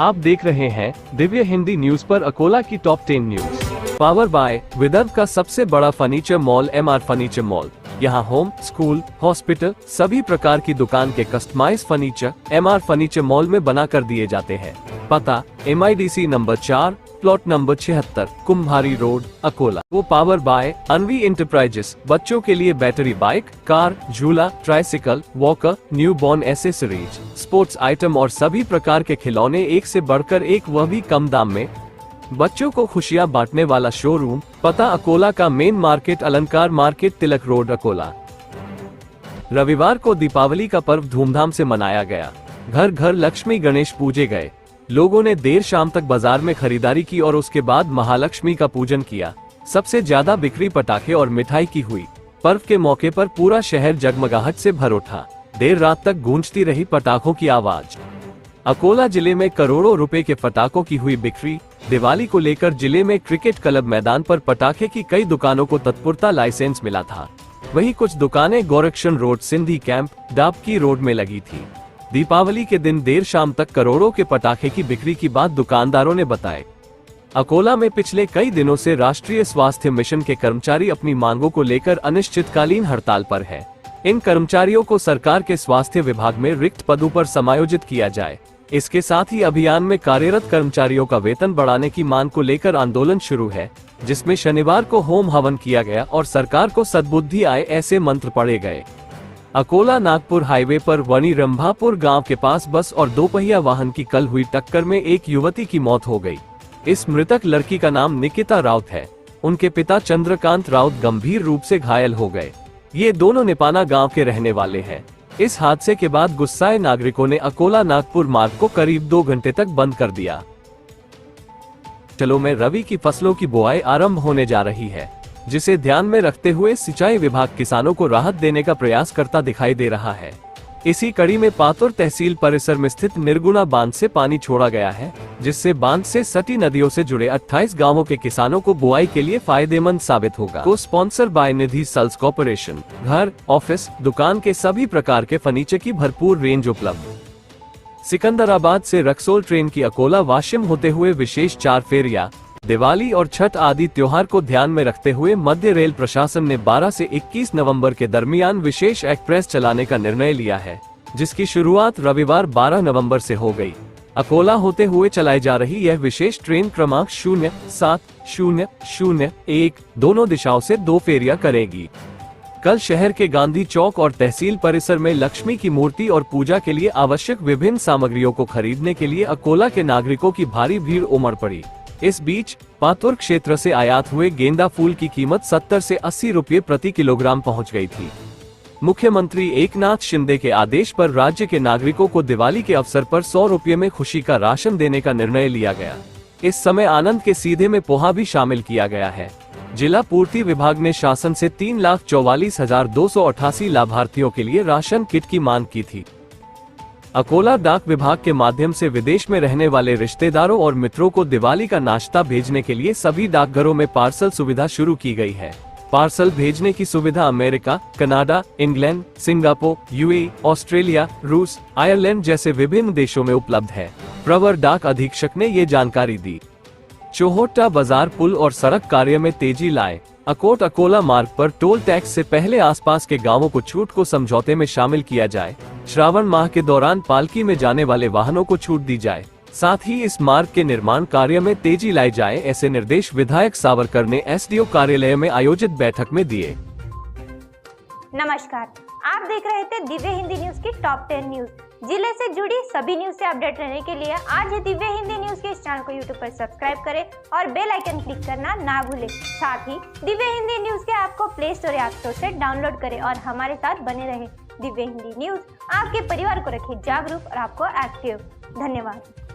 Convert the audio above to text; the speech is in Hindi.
आप देख रहे हैं दिव्य हिंदी न्यूज पर अकोला की top 10 news. Power by Vidarbha का सबसे बड़ा furniture mall MR furniture mall. यहाँ होम, स्कूल, हॉस्पिटल सभी प्रकार की दुकान के customize furniture MR furniture mall में बना कर दिए जाते हैं। पता MIDC number 4, plot number 76, Kumbhari road, Akola. वो पावर बाय अनवी इंटरप्राइजेस, बच्चों के लिए बैटरी बाइक, कार, झूला, tricycle, walker, newborn accessories, sports item और सभी प्रकार के खिलौने एक से बढ़कर एक, वह भी कम दाम में। बच्चों को खुशियां बांटने वाला शोरूम। पता अकोला का मेन मार्केट, अलंकार मार्केट, तिलक रोड, अकोला। रविवार को दीपावली का पर्व धूमधाम से मनाया गया। घर घर लक्ष्मी गणेश पूजे गए। लोगों ने देर शाम तक बाजार में खरीदारी की और उसके बाद महालक्ष्मी का पूजन किया। सबसे ज्यादा बिक्री पटाखे और मिठाई की हुई। पर्व के मौके पर पूरा शहर जगमगाहट से भर उठा। देर रात तक गूंजती रही पटाखों की आवाज। अकोला जिले में करोड़ों रुपए के पटाखों की हुई बिक्री। दिवाली को लेकर जिले में क्रिकेट क्लब मैदान पर पटाखे की कई दुकानों को तत्पुरता लाइसेंस मिला था। वहीं कुछ दुकानें गोरक्षण road, Sindhi camp, Dabki road में लगी थी। दीपावली के दिन देर शाम तक करोड़ों के पटाखे की बिक्री की बात दुकानदारों ने बताए। अकोला में पिछले कई दिनों से राष्ट्रीय स्वास्थ्य मिशन के कर्मचारी अपनी मांगों को लेकर अनिश्चितकालीन हड़ताल पर हैं। इन कर्मचारियों को सरकार के स्वास्थ्य विभाग में रिक्त पदों पर समायोजित किया जाए। इसके साथ ही अभियान में कार्यरत कर्मचारियों का वेतन बढ़ाने की मांग को लेकर आंदोलन शुरू है, जिसमें शनिवार को होम हवन किया गया और सरकार को सद्बुद्धि आए ऐसे मंत्र पढ़े गए। अकोला नागपुर हाईवे पर वनी रंभापुर गांव के पास बस और दोपहिया वाहन की कल हुई टक्कर में एक युवती की मौत हो गई। इस मृतक लड़की का नाम निकिता राउत है। उनके पिता चंद्रकांत राउत गंभीर रूप से घायल हो गए। ये दोनों निपाना गांव के रहने वाले हैं। इस हादसे के बाद गुस्साए नागरिकों ने अकोला नागपुर मार्ग को करीब 2 घंटे तक बंद कर दिया। चलो में रबी की फसलों की बुआई आरंभ होने जा रही है, जिसे ध्यान में रखते हुए सिंचाई विभाग किसानों को राहत देने का प्रयास करता दिखाई दे रहा है। इसी कड़ी में पातुर तहसील परिसर में स्थित निर्गुणा बांध से पानी छोड़ा गया है, जिससे बांध से सटी नदियों से जुड़े 28 गांवों के किसानों को बुआई के लिए फायदेमंद साबित होगा। को sponsor by Nidhi sales corporation. घर, ऑफिस, दुकान के सभी प्रकार के फर्नीचर की भरपूर रेंज उपलब्ध। सिकंदराबाद से रक्सोल ट्रेन की अकोला वाशिम होते हुए विशेष 4 फेरियां। दिवाली और छठ आदि त्योहार को ध्यान में रखते हुए मध्य रेल प्रशासन ने 12 से 21 नवंबर के दरमियान विशेष एक्सप्रेस चलाने का निर्णय लिया है, जिसकी शुरुआत रविवार 12 नवंबर से हो गई। अकोला होते हुए चलाई जा रही यह विशेष ट्रेन क्रमांक 070001 दोनों दिशाओं से 2 फेरियां करेगी। कल शहर के गांधी चौक और तहसील परिसर में लक्ष्मी की मूर्ति और पूजा के लिए आवश्यक विभिन्न सामग्रियों को खरीदने के लिए अकोला के नागरिकों की भारी भीड़ उमड़ पड़ी। इस बीच पातुर क्षेत्र से आयात हुए गेंदा फूल की कीमत 70 से 80 रुपये प्रति किलोग्राम पहुंच गई थी। मुख्यमंत्री एकनाथ शिंदे के आदेश पर राज्य के नागरिकों को दिवाली के अवसर पर 100 रुपये में खुशी का राशन देने का निर्णय लिया गया। इस समय आनंद के सीधे में पोहा भी शामिल किया गया है। जिला पूर्ति विभाग ने शासन से 3,44,288 लाभार्थियों के लिए राशन किट की मांग की थी। अकोला डाक विभाग के माध्यम से विदेश में रहने वाले रिश्तेदारों और मित्रों को दिवाली का नाश्ता भेजने के लिए सभी डाकघरों में पार्सल सुविधा शुरू की गई है। पार्सल भेजने की सुविधा America, Canada, England, Singapore, UAE, Australia, रूस, आयरलैंड जैसे विभिन्न देशों में उपलब्ध है। प्रवर डाक अधीक्षक ने ये जानकारी दी। चोहोटा बाजार पुल और सड़क कार्य में तेजी लाए। अकोट अकोला मार्ग पर टोल टैक्स से पहले आसपास के गांवों को छूट को समझौते में शामिल किया जाए। श्रावण माह के दौरान पालकी में जाने वाले वाहनों को छूट दी जाए। साथ ही इस मार्ग के निर्माण कार्य में तेजी लाई जाए, ऐसे निर्देश विधायक सावरकर ने SDO कार्यालय में आयोजित बैठक में दिए। नमस्कार, आप देख रहे थे दिव्य हिंदी न्यूज की टॉप 10 न्यूज। जिले से जुड़ी सभी न्यूज से अपडेट रहने के लिए आज ही दिव्य हिंदी न्यूज के इस चैनल को यूट्यूब पर सब्सक्राइब करें और बेल आइकन क्लिक करना ना भूलें। साथ ही दिव्य हिंदी न्यूज के ऐप को प्ले स्टोर या ऐप स्टोर से डाउनलोड करें और हमारे साथ बने रहें। दिव्य हिंदी न्यूज आपके परिवार को रखे जागरूक और आपको एक्टिव। धन्यवाद।